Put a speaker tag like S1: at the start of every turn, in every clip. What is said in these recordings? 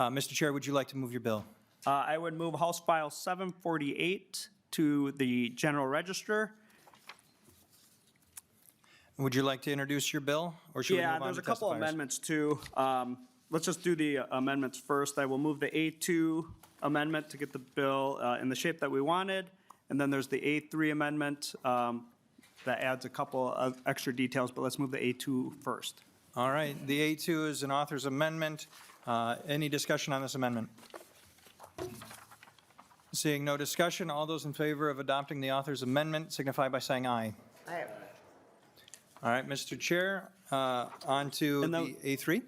S1: Mr. Chair, would you like to move your bill?
S2: I would move House File 748 to the General Register.
S1: Would you like to introduce your bill, or should we move
S2: Yeah,
S1: on
S2: there's
S1: to
S2: a couple
S1: testifiers?
S2: amendments too. Let's just do the amendments first. I will move the A2 amendment to get the bill in the shape that we wanted. And then there's the A3 amendment that adds a couple of extra details, but let's move the A2 first.
S1: All right, the A2 is an author's amendment. Any discussion on this amendment? Seeing no discussion, all those in favor of adopting the author's amendment signify by saying aye.
S3: Aye.
S1: All right, Mr. Chair, on to
S2: And
S1: the
S2: then-
S1: A3.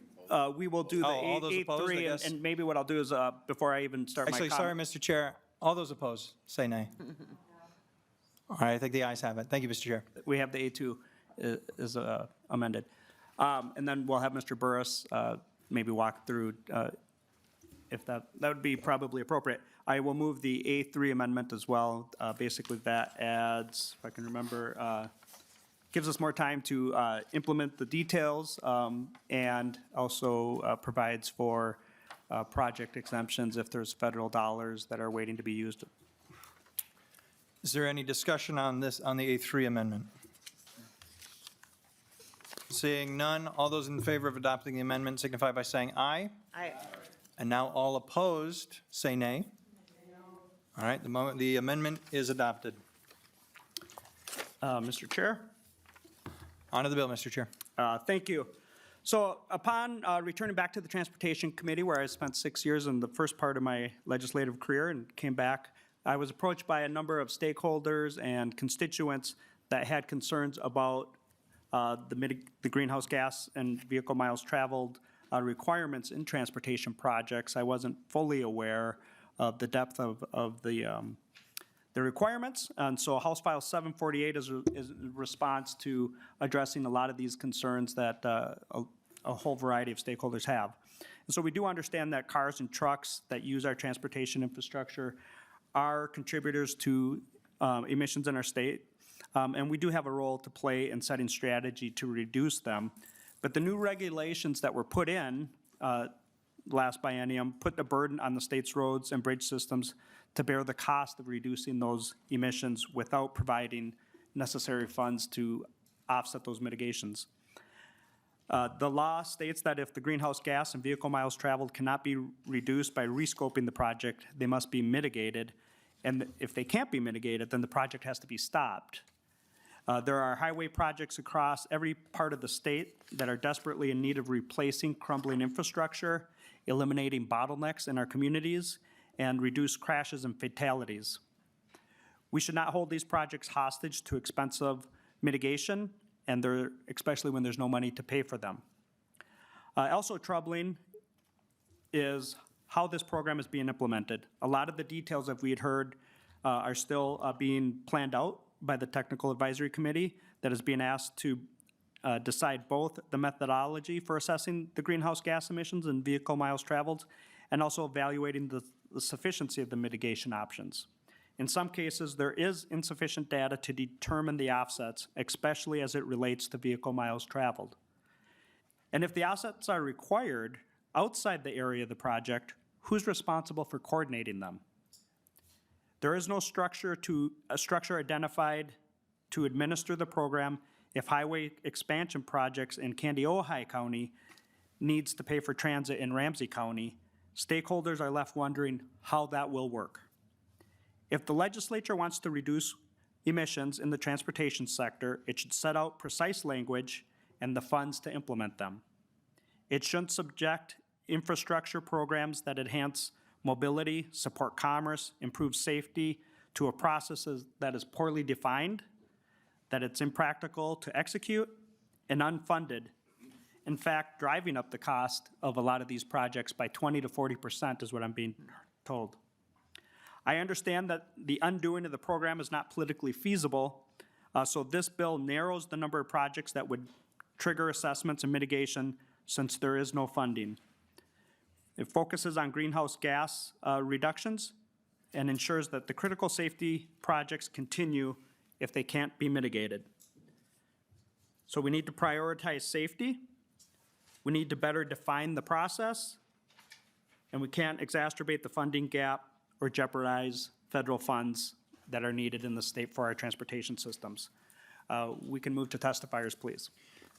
S2: We will do the
S1: all those opposed, I
S2: A3,
S1: guess?
S2: and maybe what I'll do is, before I even start my
S1: Actually,
S2: comment.
S1: sorry, Mr. Chair, all those opposed, say nay. All right, I think the ayes have it. Thank you, Mr. Chair.
S2: We have the A2 is amended. And then we'll have Mr. Burris maybe walk through if that would be probably appropriate. I will move the A3 amendment as well. Basically, that adds, if I can remember, gives us more time to implement the details and also provides for project exemptions if there's federal dollars that are waiting to be used.
S1: Is there any discussion on this, on the A3 amendment? Seeing none, all those in favor of adopting the amendment signify by saying aye.
S3: Aye.
S1: And now all opposed, say nay. All right, the amendment is adopted.
S2: Mr. Chair?
S1: On to the bill, Mr. Chair.
S2: Thank you. So upon returning back to the Transportation Committee, where I spent 6 years in the first part of my legislative career and came back, I was approached by a number of stakeholders and constituents that had concerns about the greenhouse gas and vehicle miles traveled requirements in transportation projects. I wasn't fully aware of the depth of the requirements, and so House File 748 is a response to addressing a lot of these concerns that a whole variety of stakeholders have. And so we do understand that cars and trucks that use our transportation infrastructure are contributors to emissions in our state, and we do have a role to play in setting strategy to reduce them. But the new regulations that were put in last biennium put the burden on the state's roads and bridge systems to bear the cost of reducing those emissions without providing necessary funds to offset those mitigations. The law states that if the greenhouse gas and vehicle miles traveled cannot be reduced by rescoping the project, they must be mitigated. And if they can't be mitigated, then the project has to be stopped. There are highway projects across every part of the state that are desperately in need of replacing crumbling infrastructure, eliminating bottlenecks in our communities, and reduce crashes and fatalities. We should not hold these projects hostage to expensive mitigation, and especially when there's no money to pay for them. Also troubling is how this program is being implemented. A lot of the details that we had heard are still being planned out by the Technical Advisory Committee that is being asked to decide both the methodology for assessing the greenhouse gas emissions and vehicle miles traveled, and also evaluating the sufficiency of the mitigation options. In some cases, there is insufficient data to determine the offsets, especially as it relates to vehicle miles traveled. And if the offsets are required outside the area of the project, who's responsible for coordinating them? There is no structure identified to administer the program if highway expansion projects in Kandiyohi County needs to pay for transit in Ramsey County. Stakeholders are left wondering how that will work. If the legislature wants to reduce emissions in the transportation sector, it should set out precise language and the funds to implement them. It shouldn't subject infrastructure programs that enhance mobility, support commerce, improve safety to a process that is poorly defined, that it's impractical to execute, and unfunded. In fact, driving up the cost of a lot of these projects by 20 to 40% is what I'm being told. I understand that the undoing of the program is not politically feasible, so this bill narrows the number of projects that would trigger assessments and mitigation since there is no funding. It focuses on greenhouse gas reductions and ensures that the critical safety projects continue if they can't be mitigated. So we need to prioritize safety. We need to better define the process. and we can't exacerbate the funding gap or jeopardize federal funds that are needed in the state for our transportation systems. We can move to testifiers, please.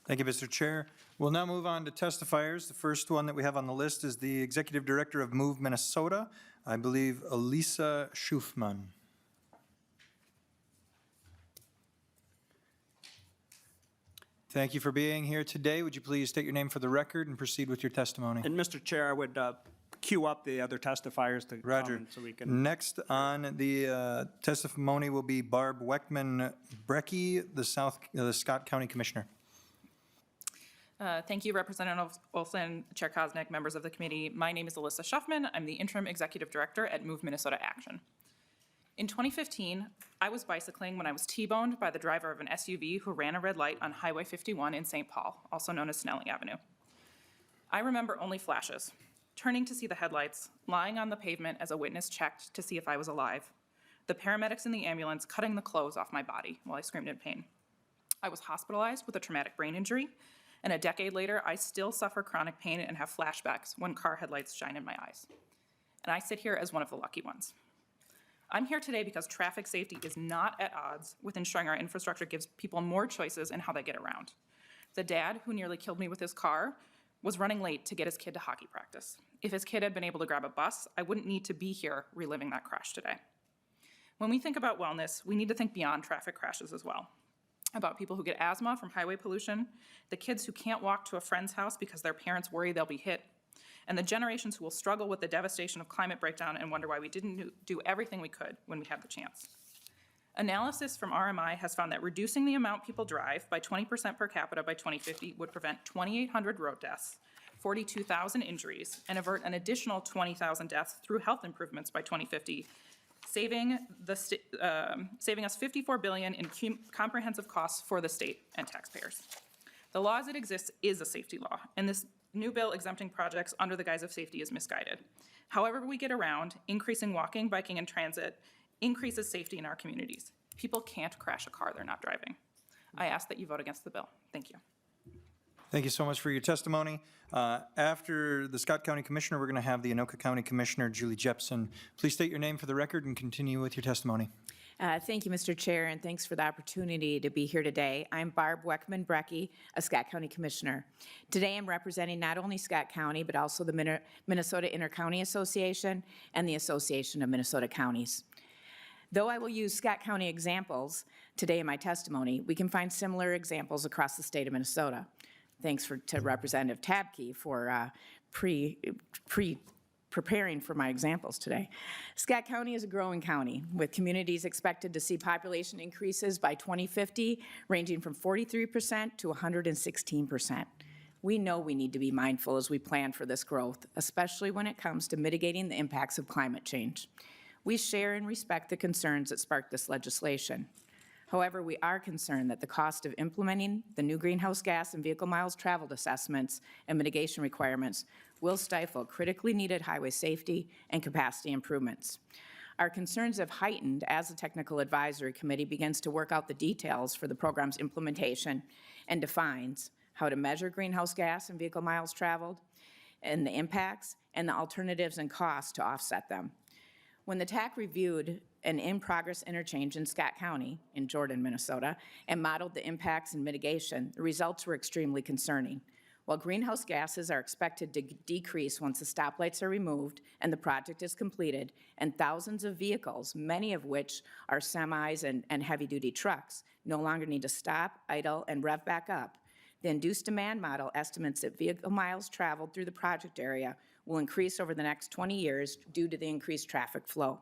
S1: Thank you, Mr. Chair. We'll now move on to testifiers. The first one that we have on the list is the Executive Director of Move Minnesota, I believe Elisa Schufman. Thank you for being here today. Would you please state your name for the record and proceed with your testimony?
S2: And Mr. Chair, I would queue up the other testifiers to
S1: Roger.
S2: come so we can.
S1: Next on the testimony will be Barb Weckman-Brecky, the Scott County Commissioner.
S3: Thank you, Representative Olson, Chair Kosnick, members of the committee. My name is Alyssa Schuffman. I'm the Interim Executive Director at Move Minnesota Action. In 2015, I was bicycling when I was T-boned by the driver of an SUV who ran a red light on Highway 51 in St. Paul, also known as Snelling Avenue. I remember only flashes, turning to see the headlights, lying on the pavement as a witness checked to see if I was alive, the paramedics in the ambulance cutting the clothes off my body while I screamed in pain. I was hospitalized with a traumatic brain injury, and a decade later, I still suffer chronic pain and have flashbacks when car headlights shine in my eyes. And I sit here as one of the lucky ones. I'm here today because traffic safety is not at odds with ensuring our infrastructure gives people more choices in how they get around. The dad who nearly killed me with his car was running late to get his kid to hockey practice. If his kid had been able to grab a bus, I wouldn't need to be here reliving that crash today. When we think about wellness, we need to think beyond traffic crashes as well. About people who get asthma from highway pollution, the kids who can't walk to a friend's house because their parents worry they'll be hit, and the generations who will struggle with the devastation of climate breakdown and wonder why we didn't do everything we could when we had the chance. Analysis from RMI has found that reducing the amount people drive by 20% per capita by 2050 would prevent 2,800 road deaths, 42,000 injuries, and avert an additional 20,000 deaths through health improvements by 2050, saving us $54 billion in comprehensive costs for the state and taxpayers. The law as it exists is a safety law, and this new bill exempting projects under the guise of safety is misguided. However we get around, increasing walking, biking, and transit increases safety in our communities. People can't crash a car they're not driving. I ask that you vote against the bill. Thank you.
S1: Thank you so much for your testimony. After the Scott County Commissioner, we're going to have the Anoka County Commissioner, Julie Jepson. Please state your name for the record and continue with your testimony.
S4: Thank you, Mr. Chair, and thanks for the opportunity to be here today. I'm Barb Weckman-Brecky, a Scott County Commissioner. Today I'm representing not only Scott County, but also the Minnesota Intercounty Association and the Association of Minnesota Counties. Though I will use Scott County examples today in my testimony, we can find similar examples across the state of Minnesota. Thanks to Representative Tabke for preparing for my examples today. Scott County is a growing county with communities expected to see population increases by 2050 ranging from 43% to 116%. We know we need to be mindful as we plan for this growth, especially when it comes to mitigating the impacts of climate change. We share and respect the concerns that sparked this legislation. However, we are concerned that the cost of implementing the new greenhouse gas and vehicle miles traveled assessments and mitigation requirements will stifle critically needed highway safety and capacity improvements. Our concerns have heightened as the Technical Advisory Committee begins to work out the details for the program's implementation and defines how to measure greenhouse gas and vehicle miles traveled and the impacts and the alternatives and costs to offset them. When the TAC reviewed an in-progress interchange in Scott County in Jordan, Minnesota, and modeled the impacts and mitigation, the results were extremely concerning. While greenhouse gases are expected to decrease once the stoplights are removed and the project is completed, and thousands of vehicles, many of which are semis and heavy-duty trucks, no longer need to stop, idle, and rev back up, the induced demand model estimates that vehicle miles traveled through the project area will increase over the next 20 years due to the increased traffic flow.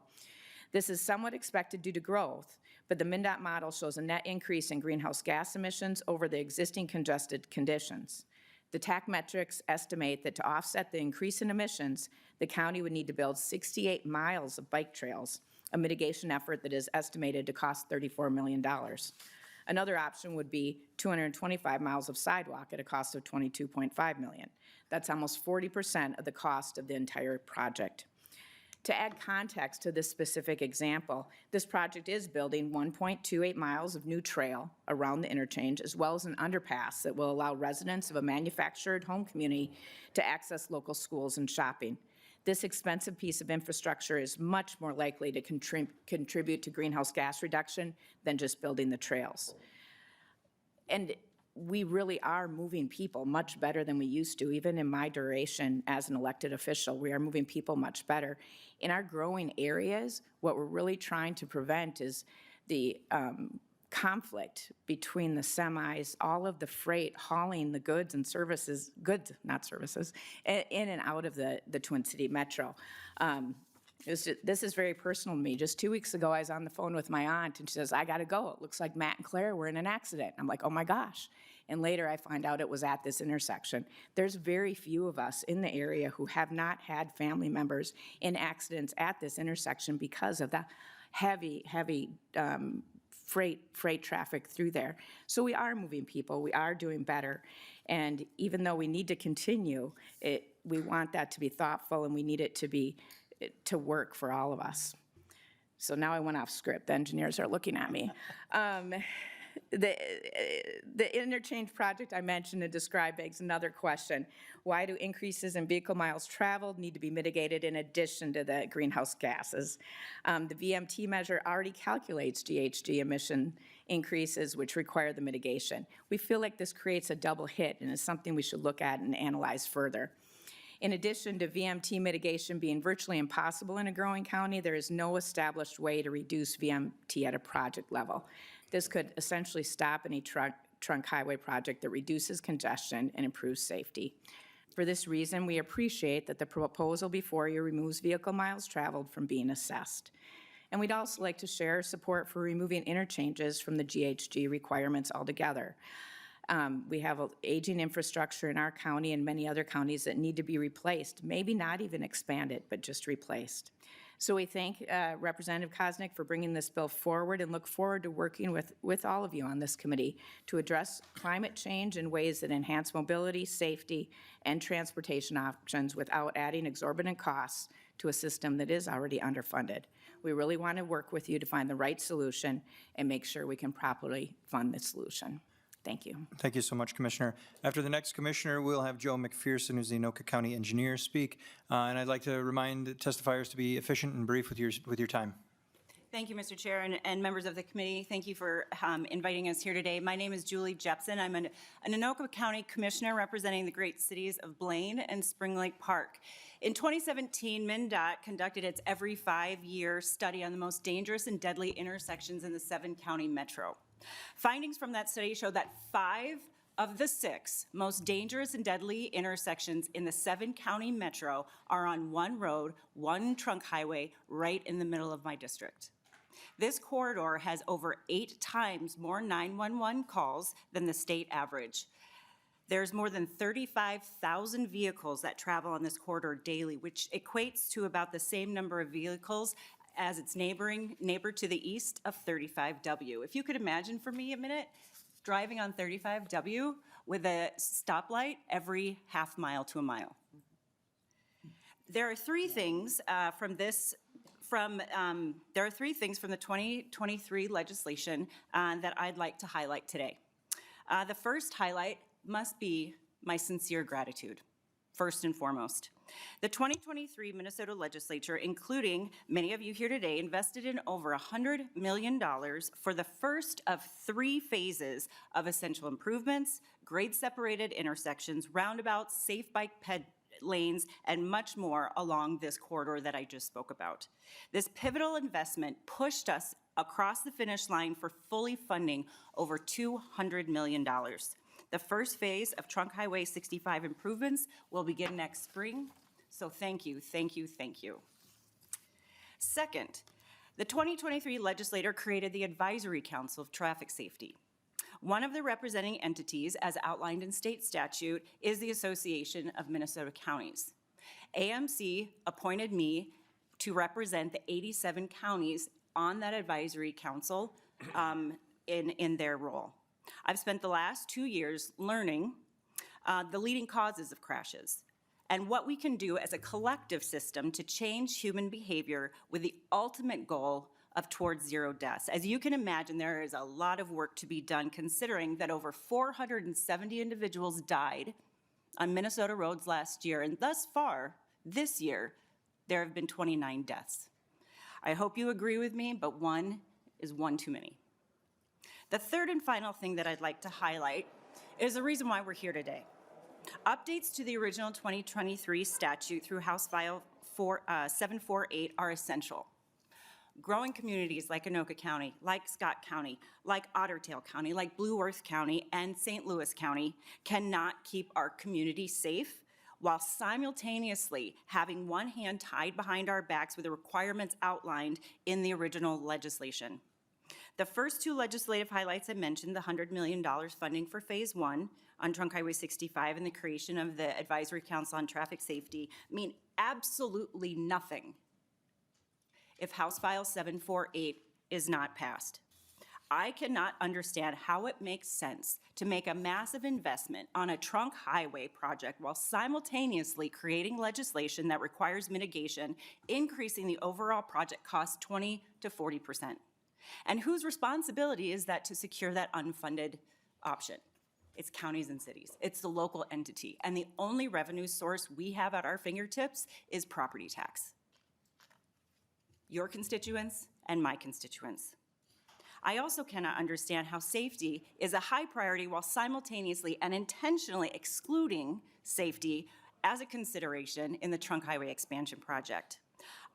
S4: This is somewhat expected due to growth, but the MnDOT model shows a net increase in greenhouse gas emissions over the existing congested conditions. The TAC metrics estimate that to offset the increase in emissions, the county would need to build 68 miles of bike trails, a mitigation effort that is estimated to cost $34 million. Another option would be 225 miles of sidewalk at a cost of $22.5 million. That's almost 40% of the cost of the entire project. To add context to this specific example, this project is building 1.28 miles of new trail around the interchange, as well as an underpass that will allow residents of a manufactured home community to access local schools and shopping. This expensive piece of infrastructure is much more likely to contribute to greenhouse gas reduction than just building the trails. And we really are moving people much better than we used to. Even in my duration as an elected official, we are moving people much better. In our growing areas, what we're really trying to prevent is the conflict between the semis, all of the freight hauling the goods and services, goods, not services, in and out of the Twin City Metro. This is very personal to me. Just 2 weeks ago, I was on the phone with my aunt, and she says, I gotta go. It looks like Matt and Claire were in an accident. I'm like, oh my gosh. And later I find out it was at this intersection. There's very few of us in the area who have not had family members in accidents at this intersection because of the heavy freight traffic through there. So we are moving people, we are doing better. And even though we need to continue, we want that to be thoughtful, and we need it to work for all of us. So now I went off script. The engineers are looking at me. The interchange project I mentioned and described begs another question. Why do increases in vehicle miles traveled need to be mitigated in addition to the greenhouse gases? The VMT measure already calculates GHG emission increases which require the mitigation. We feel like this creates a double hit and is something we should look at and analyze further. In addition to VMT mitigation being virtually impossible in a growing county, there is no established way to reduce VMT at a project level. This could essentially stop any trunk highway project that reduces congestion and improves safety. For this reason, we appreciate that the proposal before you removes vehicle miles traveled from being assessed. And we'd also like to share support for removing interchanges from the GHG requirements altogether. We have an aging infrastructure in our county and many other counties that need to be replaced, maybe not even expanded, but just replaced. So we thank Representative Kosnick for bringing this bill forward and look forward to working with all of you on this committee to address climate change in ways that enhance mobility, safety, and transportation options without adding exorbitant costs to a system that is already underfunded. We really want to work with you to find the right solution and make sure we can properly fund the solution. Thank you.
S1: Thank you so much, Commissioner. After the next commissioner, we'll have Joe McPherson, who's the Anoka County engineer, speak. And I'd like to remind testifiers to be efficient and brief with your time.
S5: Thank you, Mr. Chair, and members of the committee. Thank you for inviting us here today. My name is Julie Jepson. I'm an Anoka County Commissioner representing the great cities of Blaine and Spring Lake Park. In 2017, MnDOT conducted its every 5-year study on the most dangerous and deadly intersections in the 7-county metro. Findings from that study show that 5 of the 6 most dangerous and deadly intersections in the 7-county metro are on one road, one trunk highway, right in the middle of my district. This corridor has over 8 times more 911 calls than the state average. There's more than 35,000 vehicles that travel on this corridor daily, which equates to about the same number of vehicles as its neighbor to the east of 35W. If you could imagine for me a minute, driving on 35W with a stoplight every half mile to a mile. There are 3 things from the 2023 legislation that I'd like to highlight today. The first highlight must be my sincere gratitude, first and foremost. The 2023 Minnesota legislature, including many of you here today, invested in over $100 million for the first of 3 phases of essential improvements, grade-separated intersections, roundabouts, safe bike lanes, and much more along this corridor that I just spoke about. This pivotal investment pushed us across the finish line for fully funding over $200 million. The first phase of Trunk Highway 65 improvements will begin next spring. So thank you, thank you, thank you. Second, the 2023 legislature created the Advisory Council of Traffic Safety. One of the representing entities, as outlined in state statute, is the Association of Minnesota Counties. AMC appointed me to represent the 87 counties on that advisory council in their role. I've spent the last 2 years learning the leading causes of crashes and what we can do as a collective system to change human behavior with the ultimate goal of towards 0 deaths. As you can imagine, there is a lot of work to be done considering that over 470 individuals died on Minnesota roads last year, and thus far, this year, there have been 29 deaths. I hope you agree with me, but one is one too many. The third and final thing that I'd like to highlight is the reason why we're here today. Updates to the original 2023 statute through House File 748 are essential. Growing communities like Anoka County, like Scott County, like Otter Tail County, like Blue Earth County, and St. Louis County cannot keep our community safe while simultaneously having one hand tied behind our backs with the requirements outlined in the original legislation. The first two legislative highlights I mentioned, the $100 million funding for Phase 1 on Trunk Highway 65 and the creation of the Advisory Council on Traffic Safety, mean absolutely nothing if House File 748 is not passed. I cannot understand how it makes sense to make a massive investment on a trunk highway project while simultaneously creating legislation that requires mitigation, increasing the overall project cost 20 to 40%. And whose responsibility is that to secure that unfunded option? It's counties and cities. It's the local entity. And the only revenue source we have at our fingertips is property tax. Your constituents and my constituents. I also cannot understand how safety is a high priority while simultaneously and intentionally excluding safety as a consideration in the Trunk Highway Expansion Project.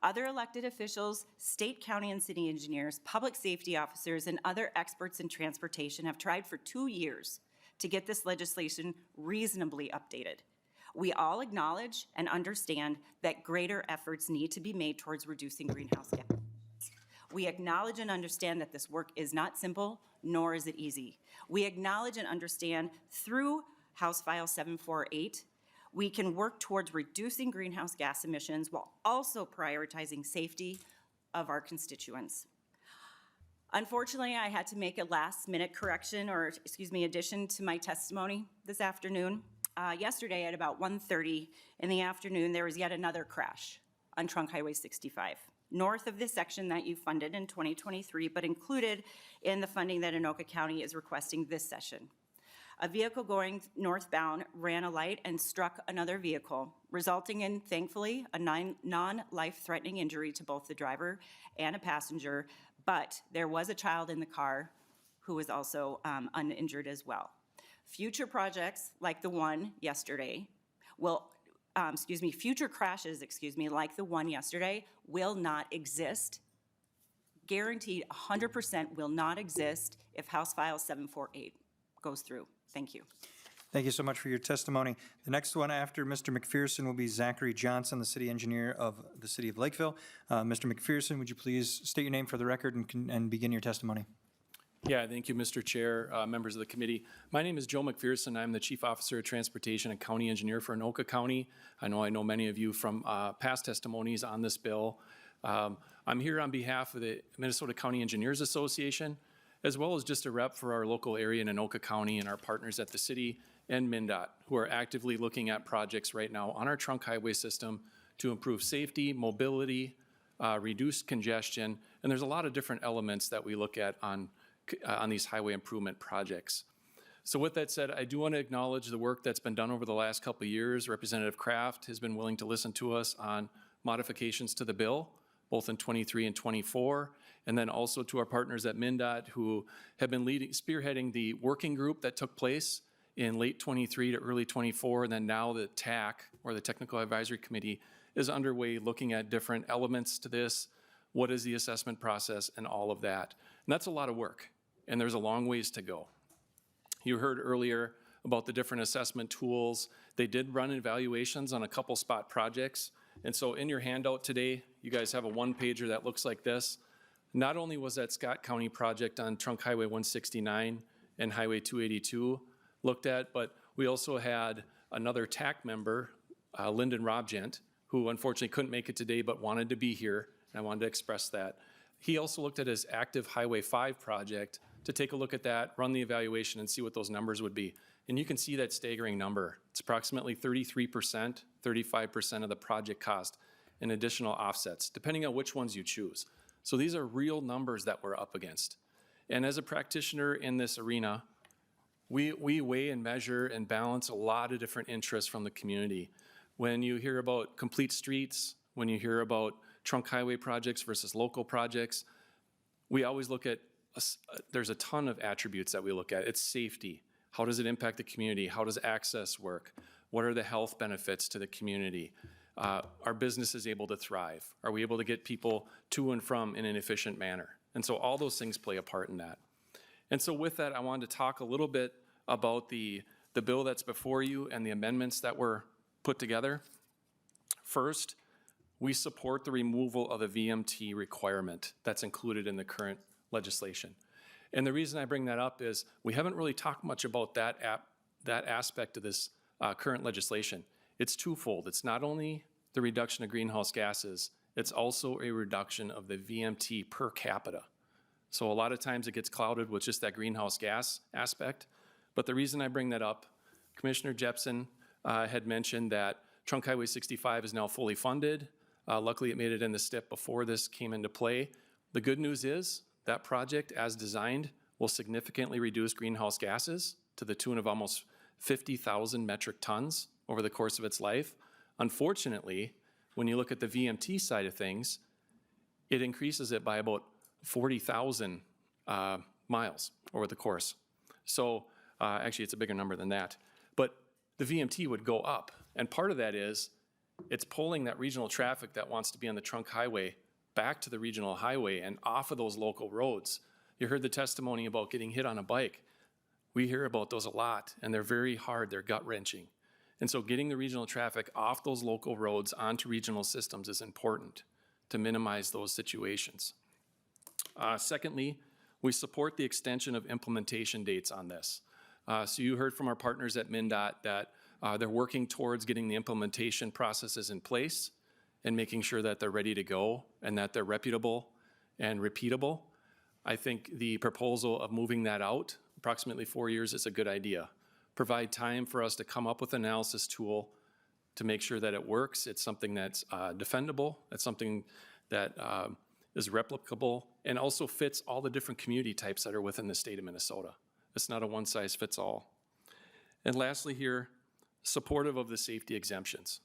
S5: Other elected officials, state, county, and city engineers, public safety officers, and other experts in transportation have tried for 2 years to get this legislation reasonably updated. We all acknowledge and understand that greater efforts need to be made towards reducing greenhouse gas. We acknowledge and understand that this work is not simple, nor is it easy. We acknowledge and understand through House File 748, we can work towards reducing greenhouse gas emissions while also prioritizing safety of our constituents. Unfortunately, I had to make a last-minute correction, or addition to my testimony this afternoon. Yesterday at about 1:30 in the afternoon, there was yet another crash on Trunk Highway 65, north of the section that you funded in 2023, but included in the funding that Anoka County is requesting this session. A vehicle going northbound ran a light and struck another vehicle, resulting in, thankfully, a non-life-threatening injury to both the driver and a passenger, but there was a child in the car who was also uninjured as well. Future projects like the one yesterday future crashes, like the one yesterday will not exist. Guaranteed 100% will not exist if House File 748 goes through. Thank you.
S1: Thank you so much for your testimony. The next one after Mr. McPherson will be Zachary Johnson, the city engineer of the city of Lakeville. Mr. McPherson, would you please state your name for the record and begin your testimony?
S6: Yeah, thank you, Mr. Chair, members of the committee. My name is Joe McPherson. I'm the Chief Officer of Transportation and County Engineer for Anoka County. I know many of you from past testimonies on this bill. I'm here on behalf of the Minnesota County Engineers Association, as well as just a rep for our local area in Anoka County and our partners at the city and MnDOT, who are actively looking at projects right now on our trunk highway system to improve safety, mobility, reduce congestion, and there's a lot of different elements that we look at on these highway improvement projects. So with that said, I do want to acknowledge the work that's been done over the last couple of years. Representative Kraft has been willing to listen to us on modifications to the bill, both in 23 and 24, and then also to our partners at MnDOT who have been spearheading the working group that took place in late 23 to early 24, and then now the TAC, or the Technical Advisory Committee, is underway looking at different elements to this, what is the assessment process, and all of that. And that's a lot of work, and there's a long ways to go. You heard earlier about the different assessment tools. They did run evaluations on a couple spot projects, and so in your handout today, you guys have a one-pager that looks like this. Not only was that Scott County project on Trunk Highway 169 and Highway 282 looked at, but we also had another TAC member, Lyndon Robgent, who unfortunately couldn't make it today but wanted to be here, and I wanted to express that. He also looked at his active Highway 5 project to take a look at that, run the evaluation, and see what those numbers would be. And you can see that staggering number. It's approximately 33%, 35% of the project cost in additional offsets, depending on which ones you choose. So these are real numbers that we're up against. And as a practitioner in this arena, we weigh and measure and balance a lot of different interests from the community. When you hear about complete streets, when you hear about trunk highway projects versus local projects, we always look at, there's a ton of attributes that we look at. It's safety. How does it impact the community? How does access work? What are the health benefits to the community? Are businesses able to thrive? Are we able to get people to and from in an efficient manner? And so all those things play a part in that. And so with that, I wanted to talk a little bit about the bill that's before you and the amendments that were put together. First, we support the removal of the VMT requirement that's included in the current legislation. And the reason I bring that up is we haven't really talked much about that aspect of this current legislation. It's twofold. It's not only the reduction of greenhouse gases, it's also a reduction of the VMT per capita. So a lot of times it gets clouded with just that greenhouse gas aspect. But the reason I bring that up, Commissioner Jepsen had mentioned that Trunk Highway 65 is now fully funded. Luckily, it made it in the STIP before this came into play. The good news is that project, as designed, will significantly reduce greenhouse gases to the tune of almost 50,000 metric tons over the course of its life. Unfortunately, when you look at the VMT side of things, it increases it by about 40,000 miles over the course. So actually, it's a bigger number than that. But the VMT would go up. And part of that is it's pulling that regional traffic that wants to be on the trunk highway back to the regional highway and off of those local roads. You heard the testimony about getting hit on a bike. We hear about those a lot, and they're very hard, they're gut-wrenching. And so getting the regional traffic off those local roads onto regional systems is important to minimize those situations. Secondly, we support the extension of implementation dates on this. So you heard from our partners at MnDOT that they're working towards getting the implementation processes in place and making sure that they're ready to go and that they're reputable and repeatable. I think the proposal of moving that out approximately 4 years is a good idea. Provide time for us to come up with an analysis tool to make sure that it works. It's something that's defendable. It's something that is replicable and also fits all the different community types that are within the state of Minnesota. It's not a one-size-fits-all. And lastly here, supportive of the safety exemptions.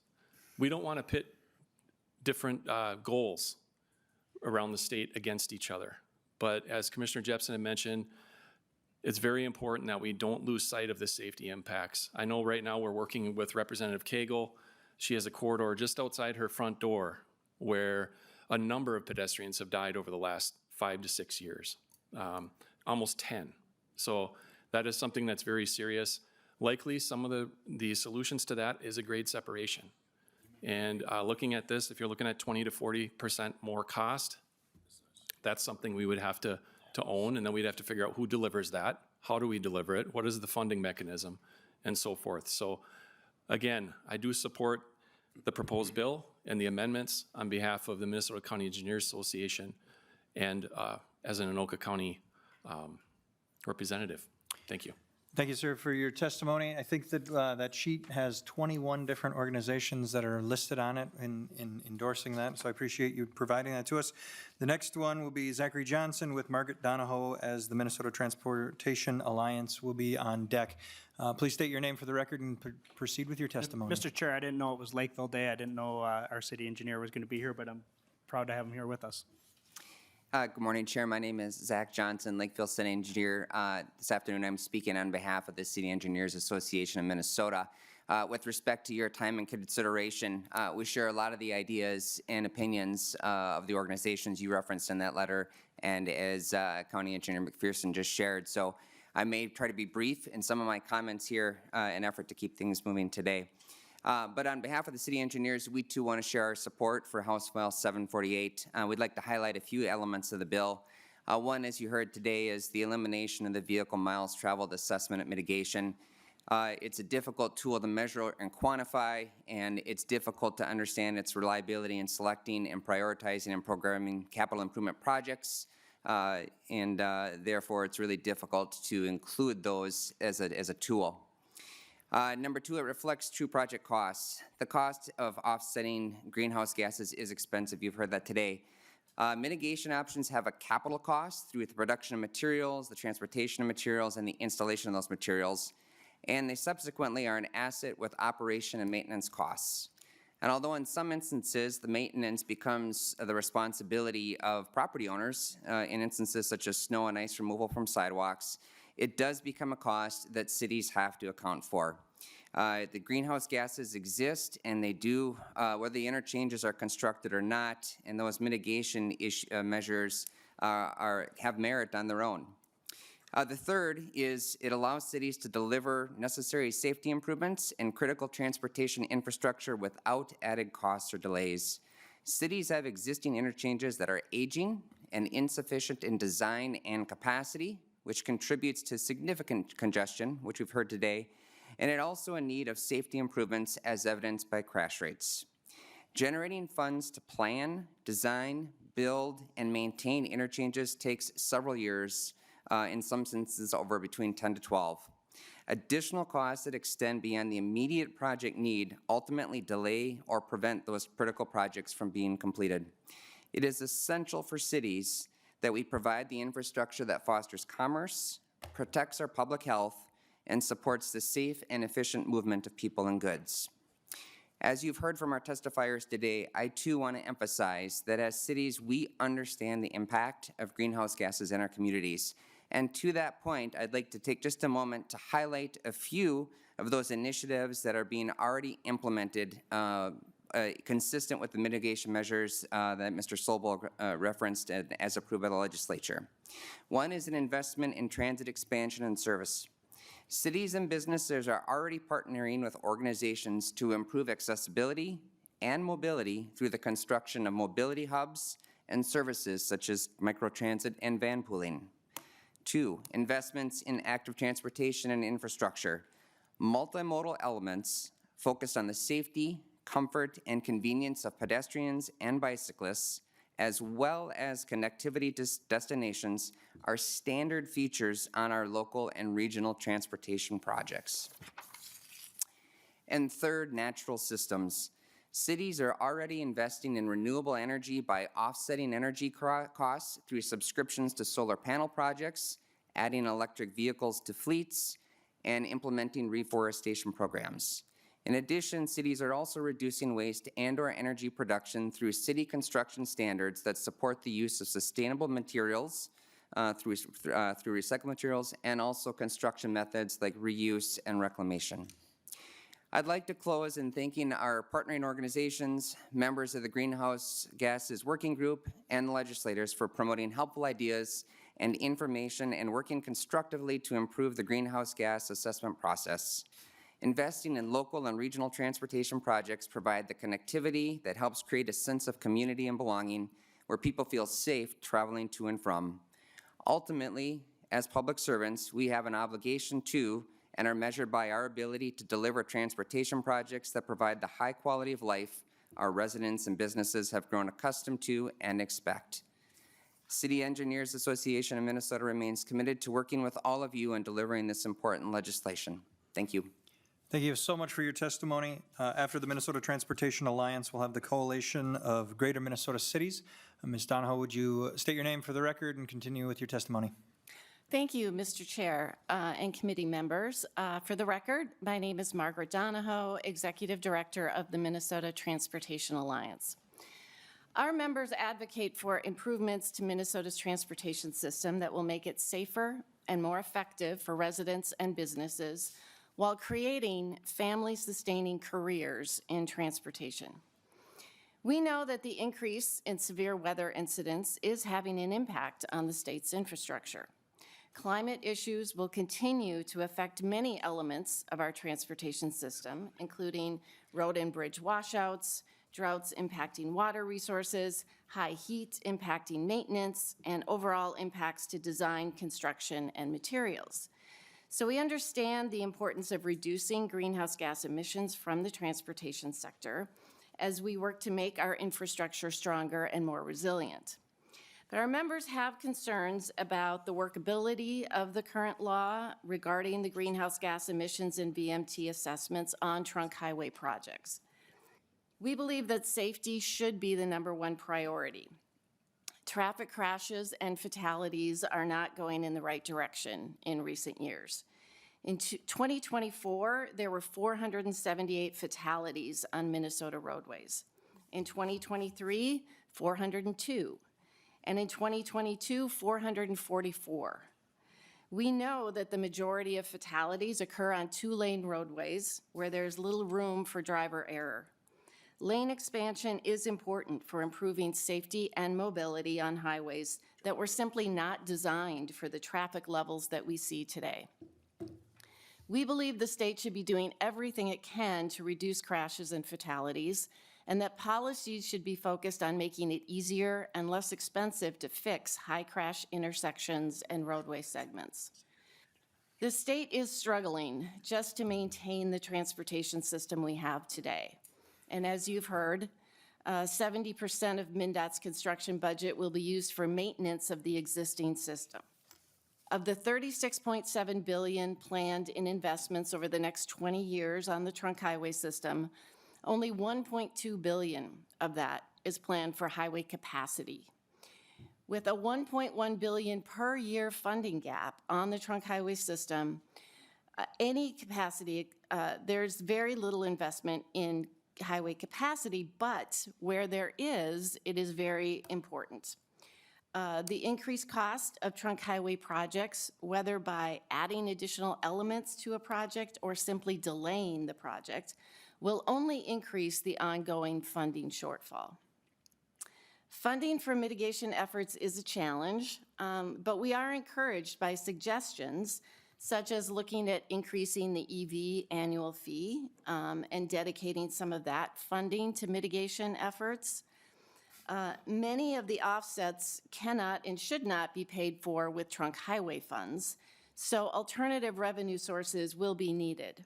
S6: We don't want to pit different goals around the state against each other. But as Commissioner Jepsen had mentioned, it's very important that we don't lose sight of the safety impacts. I know right now we're working with Representative Cagle. She has a corridor just outside her front door where a number of pedestrians have died over the last 5 to 6 years, almost 10. So that is something that's very serious. Likely some of the solutions to that is a grade separation. And looking at this, if you're looking at 20 to 40% more cost, that's something we would have to own, and then we'd have to figure out who delivers that, how do we deliver it, what is the funding mechanism, and so forth. So again, I do support the proposed bill and the amendments on behalf of the Minnesota County Engineers Association and as an Anoka County representative. Thank you.
S1: Thank you, sir, for your testimony. I think that that sheet has 21 different organizations that are listed on it in endorsing that, so I appreciate you providing that to us. The next one will be Zachary Johnson with Margaret Donahoe as the Minnesota Transportation Alliance will be on deck. Please state your name for the record and proceed with your testimony.
S2: Mr. Chair, I didn't know it was Lakeville Day. I didn't know our city engineer was going to be here, but I'm proud to have him here with us.
S7: Good morning, Chair. My name is Zach Johnson, Lakeville City Engineer. This afternoon, I'm speaking on behalf of the City Engineers Association of Minnesota. With respect to your time and consideration, we share a lot of the ideas and opinions of the organizations you referenced in that letter, and as County Engineer McPherson just shared. So I may try to be brief in some of my comments here in an effort to keep things moving today. But on behalf of the city engineers, we too want to share our support for House File 748. We'd like to highlight a few elements of the bill. One, as you heard today, is the elimination of the vehicle miles traveled assessment at mitigation. It's a difficult tool to measure and quantify, and it's difficult to understand its reliability in selecting and prioritizing and programming capital improvement projects. Therefore, it's really difficult to include those as a tool. Number two, it reflects true project costs. The cost of offsetting greenhouse gases is expensive. You've heard that today. Mitigation options have a capital cost through the production of materials, the transportation of materials, and the installation of those materials. And they subsequently are an asset with operation and maintenance costs. And although in some instances the maintenance becomes the responsibility of property owners, in instances such as snow and ice removal from sidewalks, it does become a cost that cities have to account for. The greenhouse gases exist, and they do, whether the interchanges are constructed or not, and those mitigation measures have merit on their own. The third is it allows cities to deliver necessary safety improvements and critical transportation infrastructure without added costs or delays. Cities have existing interchanges that are aging and insufficient in design and capacity, which contributes to significant congestion, which we've heard today, and it also in need of safety improvements as evidenced by crash rates. Generating funds to plan, design, build, and maintain interchanges takes several years, in some instances over between 10 to 12. Additional costs that extend beyond the immediate project need ultimately delay or prevent those critical projects from being completed. It is essential for cities that we provide the infrastructure that fosters commerce, protects our public health, and supports the safe and efficient movement of people and goods. As you've heard from our testifiers today, I too want to emphasize that as cities, we understand the impact of greenhouse gases in our communities. And to that point, I'd like to take just a moment to highlight a few of those initiatives that are being already implemented consistent with the mitigation measures that Mr. Sobel referenced as approved by the legislature. One is an investment in transit expansion and service. Cities and businesses are already partnering with organizations to improve accessibility and mobility through the construction of mobility hubs and services such as microtransit and van pooling. 2, investments in active transportation and infrastructure. Multimodal elements focused on the safety, comfort, and convenience of pedestrians and bicyclists, as well as connectivity to destinations, are standard features on our local and regional transportation projects. And third, natural systems. Cities are already investing in renewable energy by offsetting energy costs through subscriptions to solar panel projects, adding electric vehicles to fleets, and implementing reforestation programs. In addition, cities are also reducing waste and/or energy production through city construction standards that support the use of sustainable materials through recycled materials, and also construction methods like reuse and reclamation. I'd like to close in thanking our partnering organizations, members of the Greenhouse Gases Working Group, and legislators for promoting helpful ideas and information and working constructively to improve the greenhouse gas assessment process. Investing in local and regional transportation projects provide the connectivity that helps create a sense of community and belonging where people feel safe traveling to and from. Ultimately, as public servants, we have an obligation to and are measured by our ability to deliver transportation projects that provide the high quality of life our residents and businesses have grown accustomed to and expect. City Engineers Association of Minnesota remains committed to working with all of you in delivering this important legislation. Thank you.
S1: Thank you so much for your testimony. After the Minnesota Transportation Alliance, we'll have the Coalition of Greater Minnesota Cities. Ms. Donahoe, would you state your name for the record and continue with your testimony?
S8: Thank you, Mr. Chair and committee members. For the record, my name is Margaret Donahoe, Executive Director of the Minnesota Transportation Alliance. Our members advocate for improvements to Minnesota's transportation system that will make it safer and more effective for residents and businesses while creating family-sustaining careers in transportation. We know that the increase in severe weather incidents is having an impact on the state's infrastructure. Climate issues will continue to affect many elements of our transportation system, including road and bridge washouts, droughts impacting water resources, high heat impacting maintenance, and overall impacts to design, construction, and materials. So we understand the importance of reducing greenhouse gas emissions from the transportation sector as we work to make our infrastructure stronger and more resilient. But our members have concerns about the workability of the current law regarding the greenhouse gas emissions and VMT assessments on trunk highway projects. We believe that safety should be the #1 priority. Traffic crashes and fatalities are not going in the right direction in recent years. In 2024, there were 478 fatalities on Minnesota roadways. In 2023, 402. And in 2022, 444. We know that the majority of fatalities occur on two-lane roadways where there's little room for driver error. Lane expansion is important for improving safety and mobility on highways that were simply not designed for the traffic levels that we see today. We believe the state should be doing everything it can to reduce crashes and fatalities, and that policies should be focused on making it easier and less expensive to fix high crash intersections and roadway segments. The state is struggling just to maintain the transportation system we have today. And as you've heard, 70% of MnDOT's construction budget will be used for maintenance of the existing system. Of the $36.7 billion planned in investments over the next 20 years on the trunk highway system, only $1.2 billion of that is planned for highway capacity. With a $1.1 billion per year funding gap on the trunk highway system, any capacity, there's very little investment in highway capacity, but where there is, it is very important. The increased cost of trunk highway projects, whether by adding additional elements to a project or simply delaying the project, will only increase the ongoing funding shortfall. Funding for mitigation efforts is a challenge, but we are encouraged by suggestions such as looking at increasing the EV annual fee and dedicating some of that funding to mitigation efforts. Many of the offsets cannot and should not be paid for with trunk highway funds, so alternative revenue sources will be needed.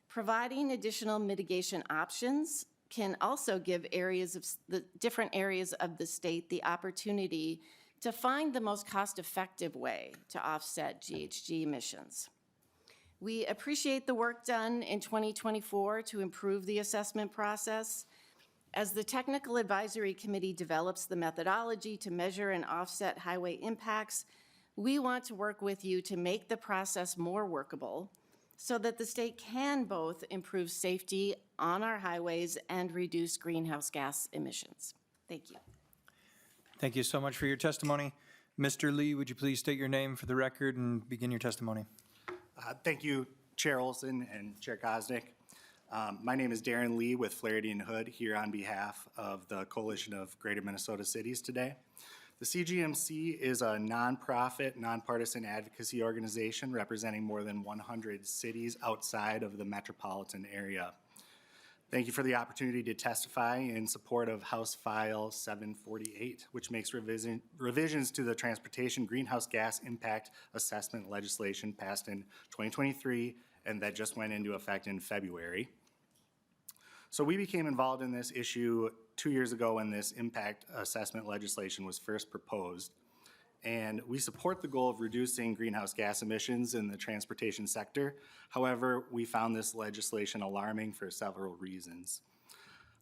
S8: Providing additional mitigation options can also give the different areas of the state the opportunity to find the most cost-effective way to offset GHG emissions. We appreciate the work done in 2024 to improve the assessment process. As the Technical Advisory Committee develops the methodology to measure and offset highway impacts, we want to work with you to make the process more workable so that the state can both improve safety on our highways and reduce greenhouse gas emissions. Thank you.
S1: Thank you so much for your testimony. Mr. Lee, would you please state your name for the record and begin your testimony?
S9: Thank you, Chair Olson and Chair Kosnick. My name is Darren Lee with Flaherty and Hood here on behalf of the Coalition of Greater Minnesota Cities today. The CGMC is a nonprofit, nonpartisan advocacy organization representing more than 100 cities outside of the metropolitan area. Thank you for the opportunity to testify in support of House File 748, which makes revisions to the Transportation Greenhouse Gas Impact Assessment legislation passed in 2023 and that just went into effect in February. So we became involved in this issue 2 years ago when this impact assessment legislation was first proposed. And we support the goal of reducing greenhouse gas emissions in the transportation sector. However, we found this legislation alarming for several reasons.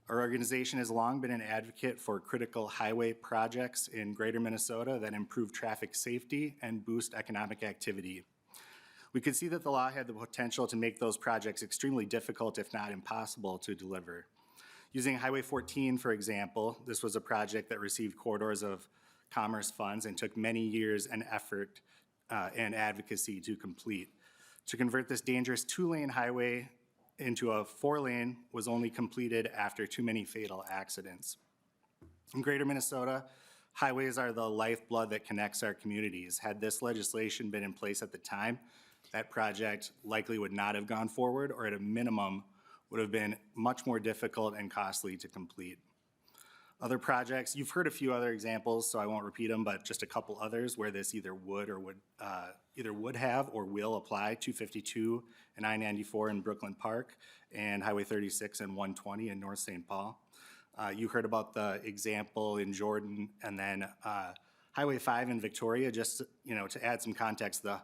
S9: Our organization has long been an advocate for critical highway projects in Greater Minnesota that improve traffic safety and boost economic activity. We could see that the law had the potential to make those projects extremely difficult, if not impossible, to deliver. Using Highway 14, for example, this was a project that received corridors of commerce funds and took many years and effort and advocacy to complete. To convert this dangerous two-lane highway into a four-lane was only completed after too many fatal accidents. In Greater Minnesota, highways are the lifeblood that connects our communities. Had this legislation been in place at the time, that project likely would not have gone forward, or at a minimum would have been much more difficult and costly to complete. Other projects, you've heard a few other examples, so I won't repeat them, but just a couple others where this either would have or will apply: 252 and I-94 in Brooklyn Park, and Highway 36 and 120 in North St. Paul. You heard about the example in Jordan, and then Highway 5 in Victoria. Just to add some context, the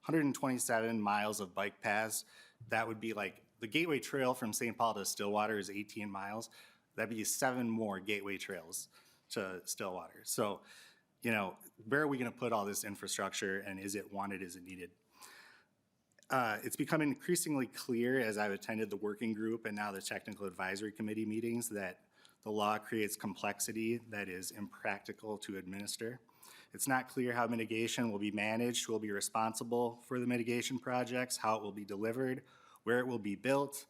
S9: 127 miles of bike paths, that would be like the Gateway Trail from St. Paul to Stillwater is 18 miles. That'd be 7 more Gateway Trails to Stillwater. So, where are we going to put all this infrastructure, and is it wanted, is it needed? It's become increasingly clear as I've attended the working group and now the technical advisory committee meetings that the law creates complexity that is impractical to administer. It's not clear how mitigation will be managed, who will be responsible for the mitigation projects, how it will be delivered, where it will be built,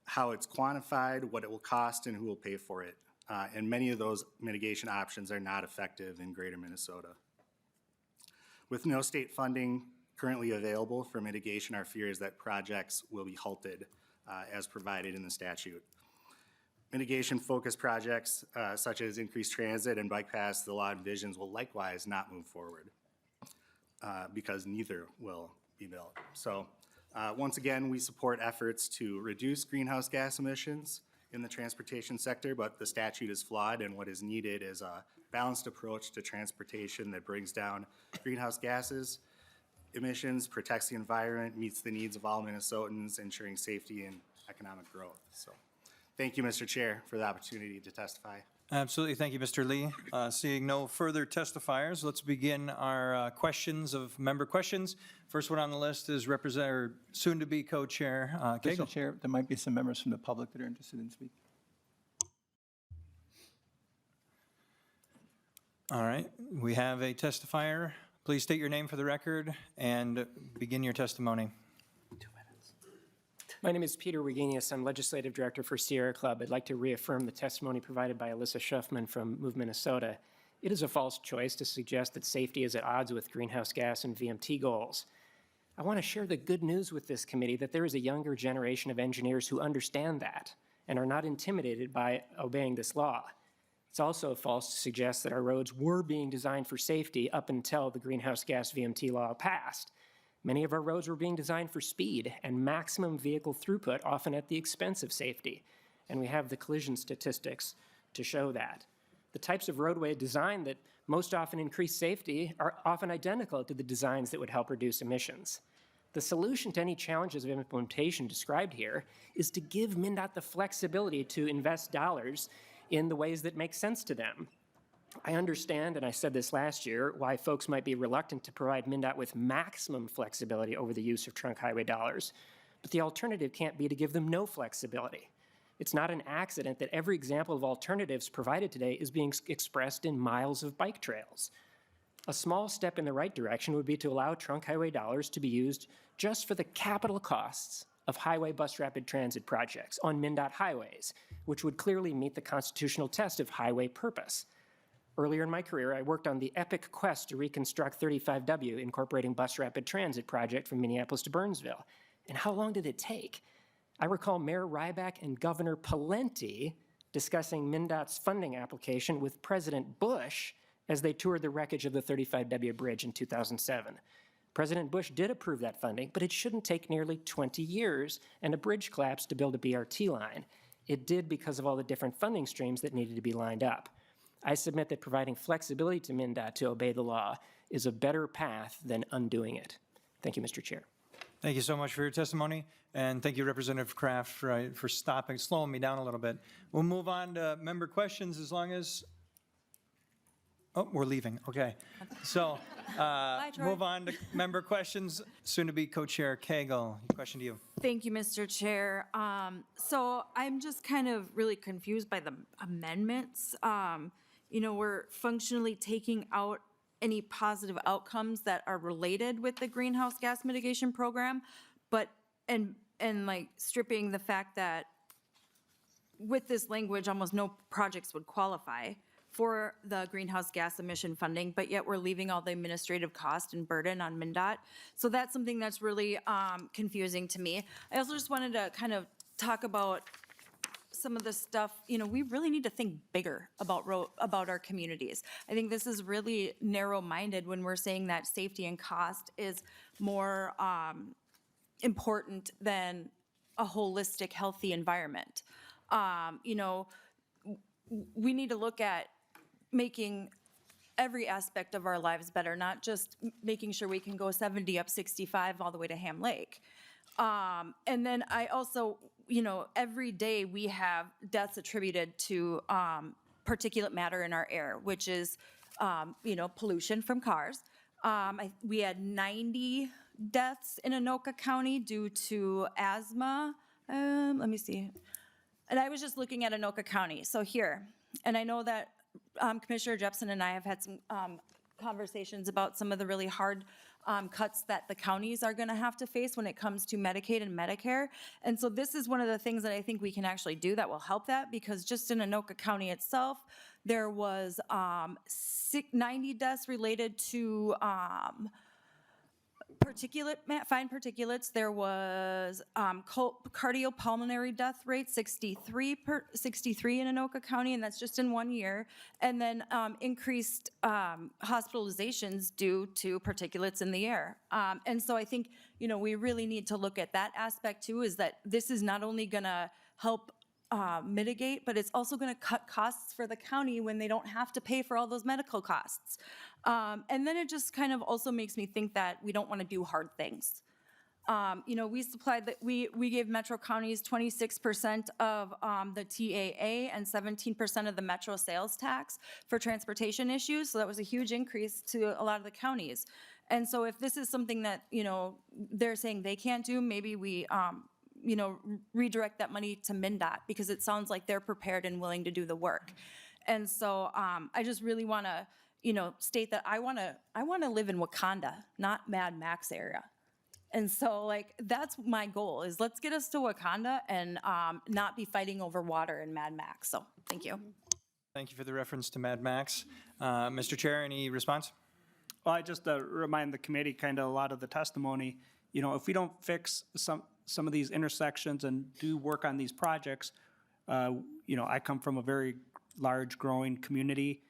S9: how it's quantified, what it will cost, and who will pay for it. And many of those mitigation options are not effective in Greater Minnesota. With no state funding currently available for mitigation, our fear is that projects will be halted as provided in the statute. Mitigation-focused projects such as increased transit and bike paths the law envisions will likewise not move forward because neither will be built. So once again, we support efforts to reduce greenhouse gas emissions in the transportation sector, but the statute is flawed, and what is needed is a balanced approach to transportation that brings down greenhouse gases, emissions, protects the environment, meets the needs of all Minnesotans, ensuring safety and economic growth. So thank you, Mr. Chair, for the opportunity to testify.
S1: Absolutely. Thank you, Mr. Lee. Seeing no further testifiers, let's begin our questions of member questions. First one on the list is Representative, soon-to-be co-chair Cagle.
S10: Mr. Chair, there might be some members from the public that are interested in speaking.
S1: All right, we have a testifier. Please state your name for the record and begin your testimony.
S11: My name is Peter Regenius. I'm Legislative Director for Sierra Club. I'd like to reaffirm the testimony provided by Alyssa Schuffman from Move Minnesota. It is a false choice to suggest that safety is at odds with greenhouse gas and VMT goals. I want to share the good news with this committee that there is a younger generation of engineers who understand that and are not intimidated by obeying this law. It's also false to suggest that our roads were being designed for safety up until the greenhouse gas VMT law passed. Many of our roads were being designed for speed and maximum vehicle throughput, often at the expense of safety. And we have the collision statistics to show that. The types of roadway design that most often increase safety are often identical to the designs that would help reduce emissions. The solution to any challenges of implementation described here is to give MnDOT the flexibility to invest dollars in the ways that make sense to them. I understand, and I said this last year, why folks might be reluctant to provide MnDOT with maximum flexibility over the use of trunk highway dollars, but the alternative can't be to give them no flexibility. It's not an accident that every example of alternatives provided today is being expressed in miles of bike trails. A small step in the right direction would be to allow trunk highway dollars to be used just for the capital costs of highway bus rapid transit projects on MnDOT highways, which would clearly meet the constitutional test of highway purpose. Earlier in my career, I worked on the epic quest to reconstruct 35W, incorporating bus rapid transit project from Minneapolis to Burnsville. And how long did it take? I recall Mayor Ryback and Governor Pawlenty discussing MnDOT's funding application with President Bush as they toured the wreckage of the 35W bridge in 2007. President Bush did approve that funding, but it shouldn't take nearly 20 years and a bridge collapse to build a BRT line. It did because of all the different funding streams that needed to be lined up. I submit that providing flexibility to MnDOT to obey the law is a better path than undoing it. Thank you, Mr. Chair.
S1: Thank you so much for your testimony, and thank you, Representative Kraft, for slowing me down a little bit. We'll move on to member questions as long as, oh, we're leaving, okay. So move on to member questions, soon to be co-chair Cagle. Question to you.
S12: Thank you, Mr. Chair. So I'm just kind of really confused by the amendments. You know, we're functionally taking out any positive outcomes that are related with the greenhouse gas mitigation program, but, and like stripping the fact that with this language, almost no projects would qualify for the greenhouse gas emission funding, but yet we're leaving all the administrative cost and burden on MnDOT. So that's something that's really confusing to me. I also just wanted to kind of talk about some of the stuff, you know, we really need to think bigger about our communities. I think this is really narrow-minded when we're saying that safety and cost is more important than a holistic, healthy environment. You know, we need to look at making every aspect of our lives better, not just making sure we can go 70 up 65 all the way to Ham Lake. And then I also, you know, every day we have deaths attributed to particulate matter in our air, which is, you know, pollution from cars. We had 90 deaths in Anoka County due to asthma. Let me see. And I was just looking at Anoka County. So here, and I know that Commissioner Jepson and I have had some conversations about some of the really hard cuts that the counties are going to have to face when it comes to Medicaid and Medicare. And so this is one of the things that I think we can actually do that will help that, because just in Anoka County itself, there was 90 deaths related to fine particulates. There was cardiopulmonary death rate, 63 in Anoka County, and that's just in 1 year. And then increased hospitalizations due to particulates in the air. And so I think, we really need to look at that aspect too, is that this is not only gonna help mitigate, but it's also going to cut costs for the county when they don't have to pay for all those medical costs. And then it just kind of also makes me think that we don't want to do hard things. We supplied that we gave metro counties 26% of the TAA and 17% of the metro sales tax for transportation issues. So that was a huge increase to a lot of the counties. And so if this is something that, they're saying they can't do, maybe we redirect that money to MnDOT, because it sounds like they're prepared and willing to do the work. And so I just really want to, state that I want to live in Wakanda, not Mad Max area. And so that's my goal, is let's get us to Wakanda and not be fighting over water in Mad Max. So thank you.
S1: Thank you for the reference to Mad Max. Mr. Chair, any response?
S2: Well, I just remind the committee kind of a lot of the testimony, if we don't fix some of these intersections and do work on these projects, I come from a very large growing community.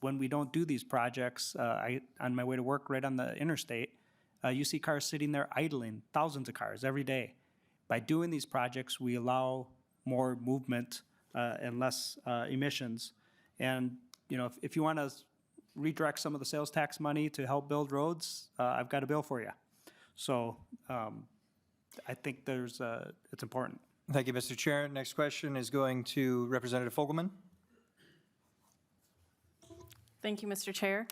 S2: When we don't do these projects, on my way to work right on the interstate, you see cars sitting there idling, thousands of cars every day. By doing these projects, we allow more movement and less emissions. And, if you want to redirect some of the sales tax money to help build roads, I've got a bill for you. So I think it's important.
S1: Thank you, Mr. Chair. Next question is going to Representative Fogelman.
S8: Thank you, Mr. Chair.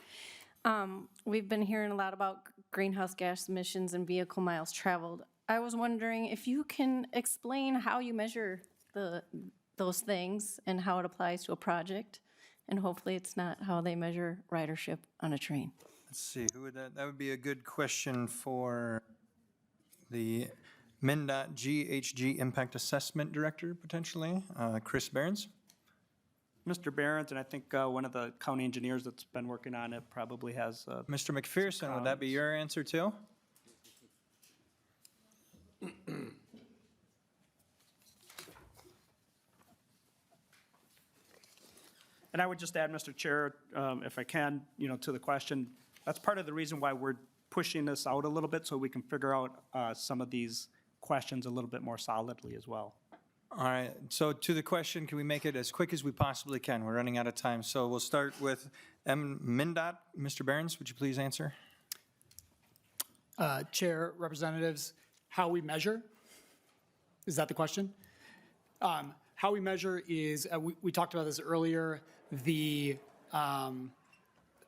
S8: We've been hearing a lot about greenhouse gas emissions and vehicle miles traveled. I was wondering if you can explain how you measure those things and how it applies to a project, and hopefully it's not how they measure ridership on a train.
S1: Let's see, who would that would be a good question for the MnDOT GHG Impact Assessment Director, potentially, Chris Behrens.
S2: Mr. Behrens, and I think one of the county engineers that's been working on it probably has.
S1: Mr. McPherson, would that be your answer too?
S2: And I would just add, Mr. Chair, if I can, to the question, that's part of the reason why we're pushing this out a little bit, so we can figure out some of these questions a little bit more solidly as well.
S1: All right, so to the question, can we make it as quick as we possibly can? We're running out of time, so we'll start with MnDOT. Mr. Behrens, would you please answer?
S13: Chair, representatives, how we measure? Is that the question? How we measure is, we talked about this earlier, the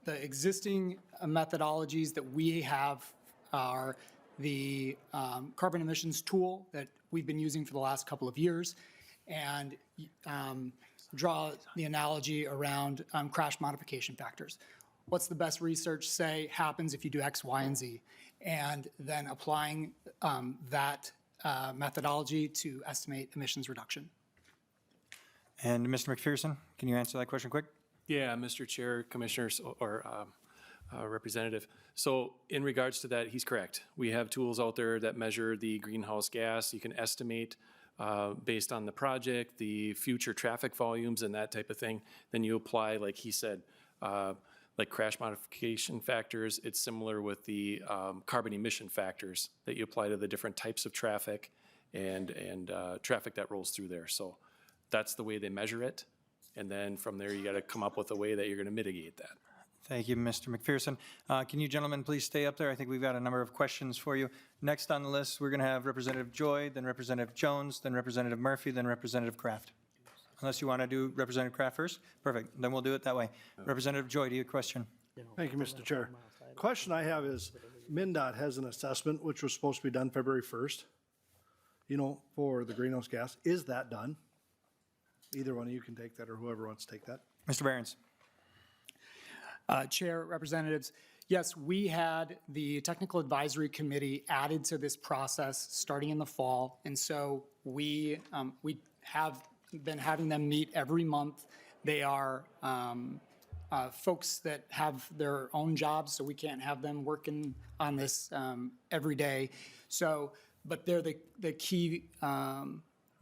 S13: existing methodologies that we have are the carbon emissions tool that we've been using for the last couple of years, and draw the analogy around crash modification factors. What's the best research say happens if you do X, Y, and Z? And then applying that methodology to estimate emissions reduction.
S1: And Mr. McPherson, can you answer that question quick?
S6: Yeah, Mr. Chair, Commissioners, or Representative. So in regards to that, he's correct. We have tools out there that measure the greenhouse gas. You can estimate based on the project, the future traffic volumes and that type of thing. Then you apply, like he said, like crash modification factors. It's similar with the carbon emission factors that you apply to the different types of traffic and traffic that rolls through there. So that's the way they measure it. And then from there, you got to come up with a way that you're going to mitigate that.
S1: Thank you, Mr. McPherson. Can you gentlemen please stay up there? I think we've got a number of questions for you. Next on the list, we're going to have Representative Joy, then Representative Jones, then Representative Murphy, then Representative Kraft. Unless you want to do Representative Kraft first? Perfect, then we'll do it that way. Representative Joy, do you have a question?
S14: Thank you, Mr. Chair. question I have is, MnDOT has an assessment which was supposed to be done February 1st, for the greenhouse gas. Is that done? Either one of you can take that, or whoever wants to take that.
S1: Mr. Behrens?
S13: Chair, representatives, yes, we had the Technical Advisory Committee added to this process starting in the fall. And so we have been having them meet every month. They are folks that have their own jobs, so we can't have them working on this every day. So, but they're the key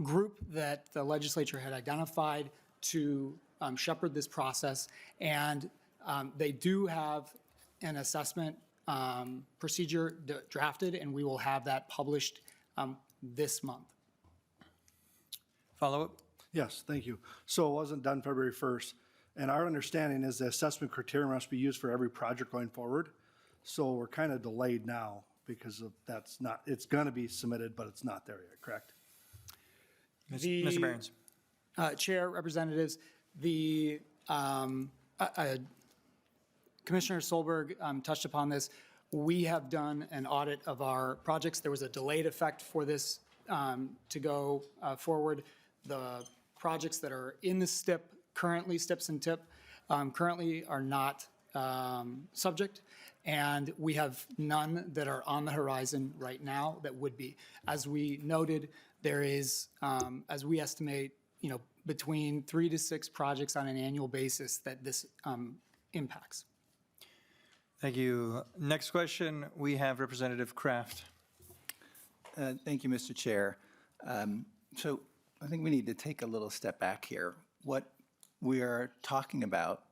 S13: group that the legislature had identified to shepherd this process. And they do have an assessment procedure drafted, and we will have that published this month.
S1: Follow-up?
S14: Yes, thank you. So it wasn't done February 1st. And our understanding is the assessment criteria must be used for every project going forward. So we're kind of delayed now because of it's going to be submitted, but it's not there yet, correct?
S1: Mr. Behrens?
S13: Chair, representatives, Commissioner Solberg touched upon this. We have done an audit of our projects. There was a delayed effect for this to go forward. The projects that are in the STIP currently, STIPs and TIP, currently are not subject, and we have none that are on the horizon right now that would be. As we noted, there is, as we estimate, between 3 to 6 projects on an annual basis that this impacts.
S1: Thank you. Next question, we have Representative Kraft.
S10: Thank you, Mr. Chair. So I think we need to take a little step back here. What we are talking about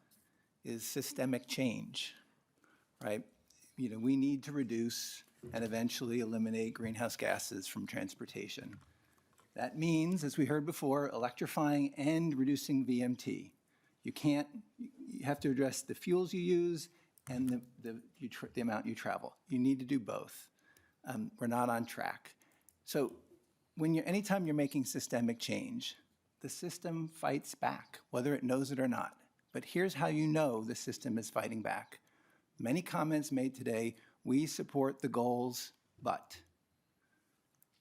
S10: is systemic change, right? We need to reduce and eventually eliminate greenhouse gases from transportation. That means, as we heard before, electrifying and reducing VMT. You have to address the fuels you use and the amount you travel. You need to do both. We're not on track. So anytime you're making systemic change, the system fights back, whether it knows it or not. But here's how you know the system is fighting back. Many comments made today, we support the goals, but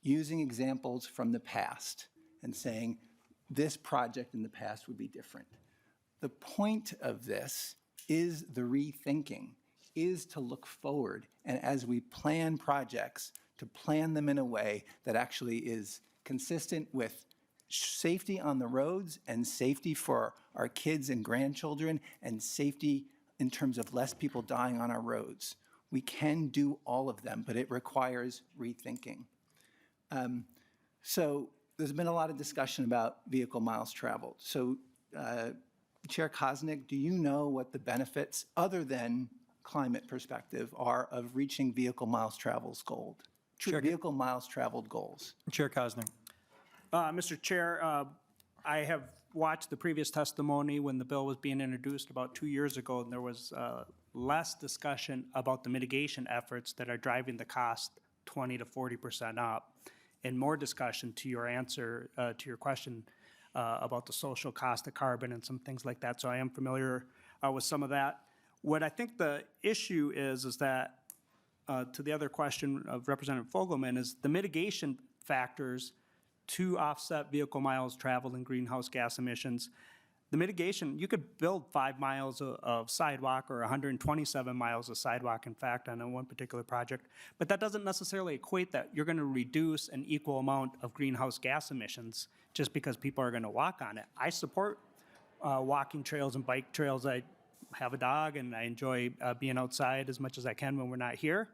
S10: using examples from the past and saying this project in the past would be different. The point of this is the rethinking, is to look forward, and as we plan projects, to plan them in a way that actually is consistent with safety on the roads and safety for our kids and grandchildren and safety in terms of less people dying on our roads. We can do all of them, but it requires rethinking. So there's been a lot of discussion about vehicle miles traveled. So Chair Koznick, do you know what the benefits, other than climate perspective, are of reaching vehicle miles traveled goals? Vehicle miles traveled goals.
S1: Chair Koznick.
S2: Mr. Chair, I have watched the previous testimony when the bill was being introduced about 2 years ago, and there was less discussion about the mitigation efforts that are driving the cost 20 to 40% up, and more discussion to your answer to your question about the social cost of carbon and some things like that. So I am familiar with some of that. What I think the issue is that, to the other question of Representative Fogelman, is the mitigation factors to offset vehicle miles traveled and greenhouse gas emissions. The mitigation, you could build 5 miles of sidewalk or 127 miles of sidewalk, in fact, on one particular project, but that doesn't necessarily equate that you're going to reduce an equal amount of greenhouse gas emissions just because people are going to walk on it. I support walking trails and bike trails. I have a dog and I enjoy being outside as much as I can when we're not here,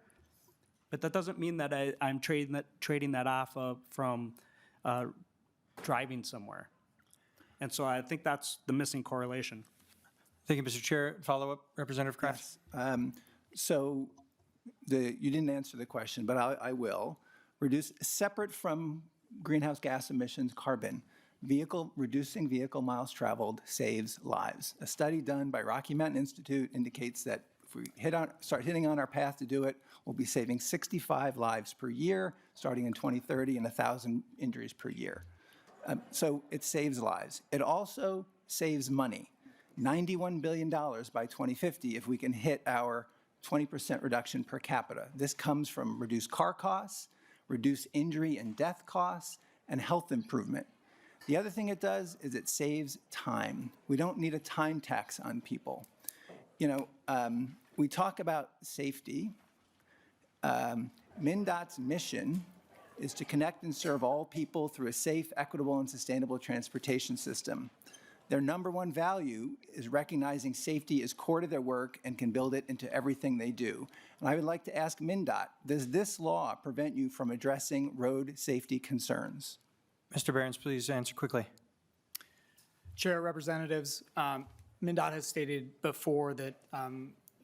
S2: but that doesn't mean that I'm trading that off from driving somewhere. And so I think that's the missing correlation.
S1: Thank you, Mr. Chair. Follow-up, Representative Kraft?
S10: Yes. So you didn't answer the question, but I will. Reduce, separate from greenhouse gas emissions, carbon, reducing vehicle miles traveled saves lives. A study done by Rocky Mountain Institute indicates that if we start hitting on our path to do it, we'll be saving 65 lives per year, starting in 2030, and 1,000 injuries per year. So it saves lives. It also saves money, $91 billion by 2050 if we can hit our 20% reduction per capita. This comes from reduced car costs, reduced injury and death costs, and health improvement. The other thing it does is it saves time. We don't need a time tax on people. You know, we talk about safety. MnDOT's mission is to connect and serve all people through a safe, equitable, and sustainable transportation system. Their number one value is recognizing safety is core to their work and can build it into everything they do. And I would like to ask MnDOT, does this law prevent you from addressing road safety concerns?
S1: Mr. Behrens, please answer quickly.
S13: Chair, representatives, MnDOT has stated before that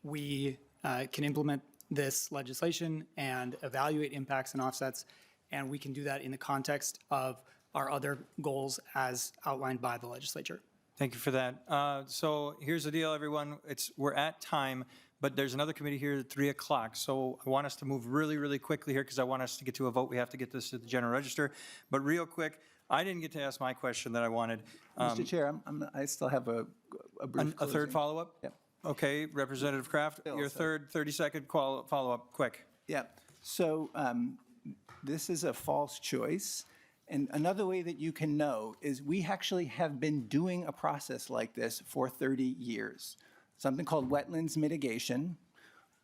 S13: we can implement this legislation and evaluate impacts and offsets, and we can do that in the context of our other goals as outlined by the legislature.
S1: Thank you for that. So here's the deal, everyone. We're at time, but there's another committee here at 3 o'clock. So I want us to move really, really quickly here because I want us to get to a vote. We have to get this to the general register. But real quick, I didn't get to ask my question that I wanted.
S10: Mr. Chair, I still have a brief
S1: A third follow-up?
S10: Yep.
S1: Okay, Representative Kraft, your third 30-second follow-up, quick.
S10: Yeah, so this is a false choice. And another way that you can know is we actually have been doing a process like this for 30 years, something called wetlands mitigation.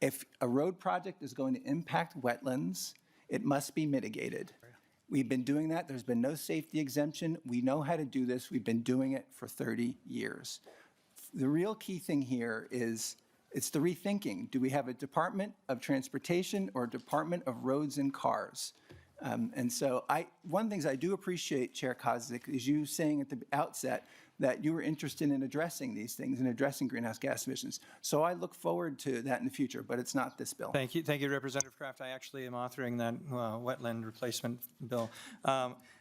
S10: If a road project is going to impact wetlands, it must be mitigated. We've been doing that. There's been no safety exemption. We know how to do this. We've been doing it for 30 years. The real key thing here is it's the rethinking. Do we have a Department of Transportation or a Department of Roads and Cars? And so one of the things I do appreciate, Chair Koznick, is you saying at the outset that you were interested in addressing these things and addressing greenhouse gas emissions. So I look forward to that in the future, but it's not this bill.
S1: Thank you, Representative Kraft. I actually am authoring that wetland replacement bill.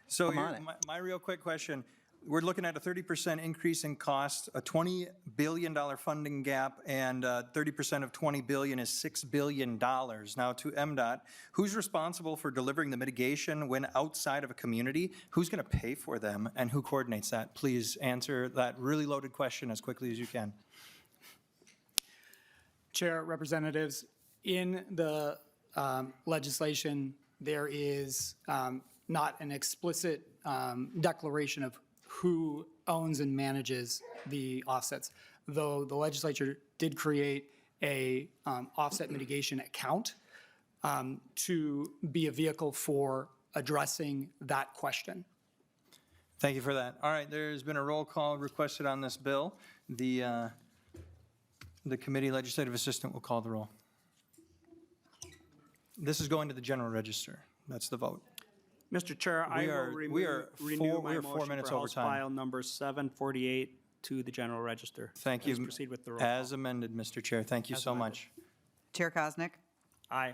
S1: So
S10: I'm on it.
S1: my real quick question, we're looking at a 30% increase in cost, a $20 billion funding gap, and 30% of $20 billion is $6 billion. Now to MDOT, who's responsible for delivering the mitigation when outside of a community? Who's going to pay for them, and who coordinates that? Please answer that really loaded question as quickly as you can.
S13: Chair, representatives, in the legislation, there is not an explicit declaration of who owns and manages the offsets, though the legislature did create a offset mitigation account to be a vehicle for addressing that question.
S1: Thank you for that. All right, there's been a roll call requested on this bill. The committee legislative assistant will call the roll. This is going to the general register. That's the vote.
S2: Mr. Chair, I will renew my motion for House File number 748 to the general register.
S1: Thank you.
S2: Let's proceed with the roll call.
S1: As amended, Mr. Chair. Thank you so much.
S15: Chair Koznick,
S2: Aye.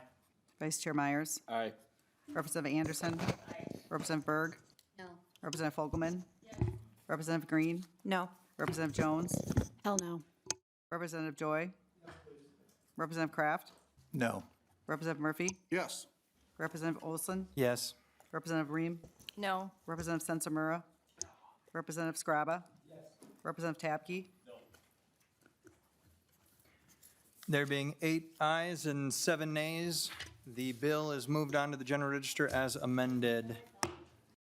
S15: Vice Chair Myers,
S6: Aye.
S15: Representative Anderson, Representative Berg,
S8: No.
S15: Representative Fogelman, Representative Green,
S12: No.
S15: Representative Jones,
S8: Hell no.
S15: Representative Joy, Representative Kraft,
S10: No.
S15: Representative Murphy,
S14: Yes.
S15: Representative Olson,
S1: Yes.
S15: Representative Ream,
S12: No.
S15: Representative Sensamura, Representative Scraba, Representative Tapke,
S1: There being 8 ayes and 7 nays, the bill is moved on to the general register as amended.